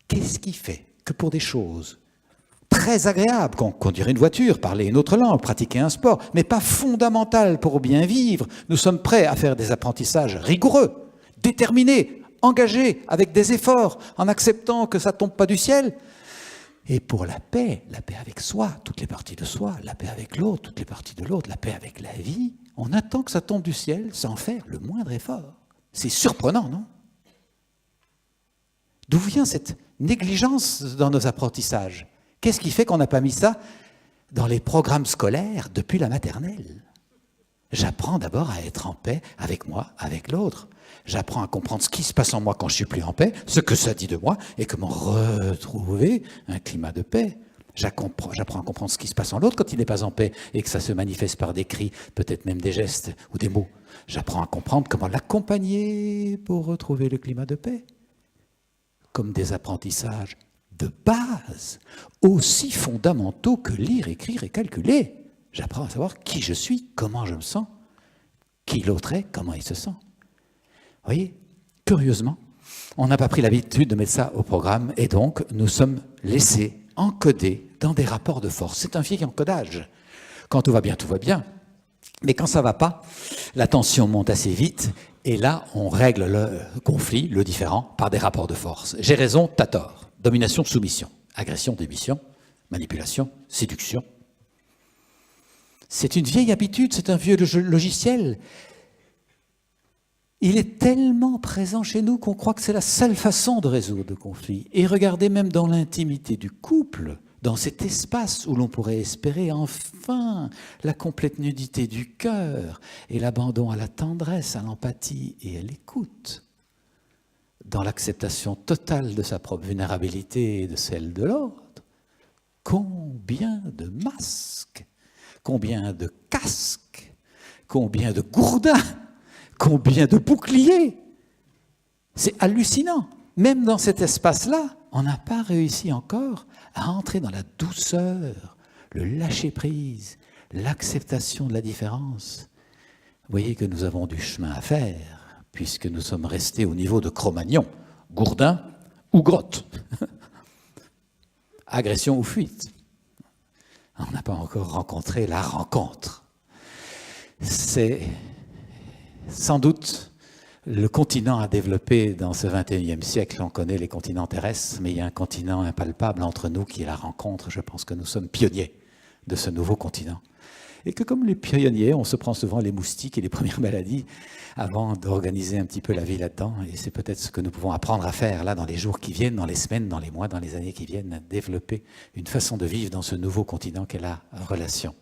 Qu'est-ce qui fait que pour des choses très agréables, conduire une voiture, parler une autre langue, pratiquer un sport, mais pas fondamentales pour bien vivre, nous sommes prêts à faire des apprentissages rigoureux, déterminés, engagés, avec des efforts, en acceptant que ça ne tombe pas du ciel. Et pour la paix avec soi, toutes les parties de soi, la paix avec l'autre, toutes les parties de l'autre, la paix avec la vie, on attend que ça tombe du ciel sans faire le moindre effort. C'est surprenant, non? D'où vient cette négligence dans nos apprentissages? Qu'est-ce qui fait qu'on n'a pas mis ça dans les programmes scolaires depuis la maternelle? J'apprends d'abord à être en paix avec moi, avec l'autre. J'apprends à comprendre ce qui se passe en moi quand je suis plus en paix, ce que ça dit de moi, et comment retrouver un climat de paix. J'apprends à comprendre ce qui se passe en l'autre quand il n'est pas en paix, et que ça se manifeste par des cris, peut-être même des gestes ou des mots. J'apprends à comprendre comment l'accompagner pour retrouver le climat de paix. Comme des apprentissages de base, aussi fondamentaux que lire, écrire et calculer. J'apprends à savoir qui je suis, comment je me sens, qui l'autre est, comment il se sent. Vous voyez, curieusement, on n'a pas pris l'habitude de mettre ça au programme et donc nous sommes laissés encoder dans des rapports de force. C'est un vieil encodage. Quand tout va bien, mais quand ça ne va pas, la tension monte assez vite et là, on règle le conflit, le différend, par des rapports de force. J'ai raison, t'as tort. Domination, soumission, agression, démission, manipulation, séduction. C'est une vieille habitude, c'est un vieux logiciel. Il est tellement présent chez nous qu'on croit que c'est la seule façon de résoudre le conflit. Et regardez même dans l'intimité du couple, dans cet espace où l'on pourrait espérer enfin la complète nudité du cœur et l'abandon à la tendresse, à l'empathie et à l'écoute, dans l'acceptation totale de sa propre vulnérabilité et de celle de l'autre. Combien de masques, combien de casques, combien de gourdins, combien de boucliers. C'est hallucinant. Même dans cet espace-là, on n'a pas réussi encore à entrer dans la douceur, le lâcher-prise, l'acceptation de la différence. Vous voyez que nous avons du chemin à faire, puisque nous sommes restés au niveau de Cro-Magnon, Gourdin ou grotte, agression ou fuite. On n'a pas encore rencontré la rencontre. C'est sans doute le continent à développer dans ce XXIe siècle. On connaît les continents terrestres, mais il y a un continent impalpable entre nous qui est la rencontre. Je pense que nous sommes pionniers de ce nouveau continent. Et que comme les pionniers, on se prend souvent les moustiques et les premières maladies avant d'organiser un petit peu la vie là-dedans. Et c'est peut-être ce que nous pouvons apprendre à faire là dans les jours qui viennent, dans les semaines, dans les mois, dans les années qui viennent, à développer une façon de vivre dans ce nouveau continent qu'est la relation.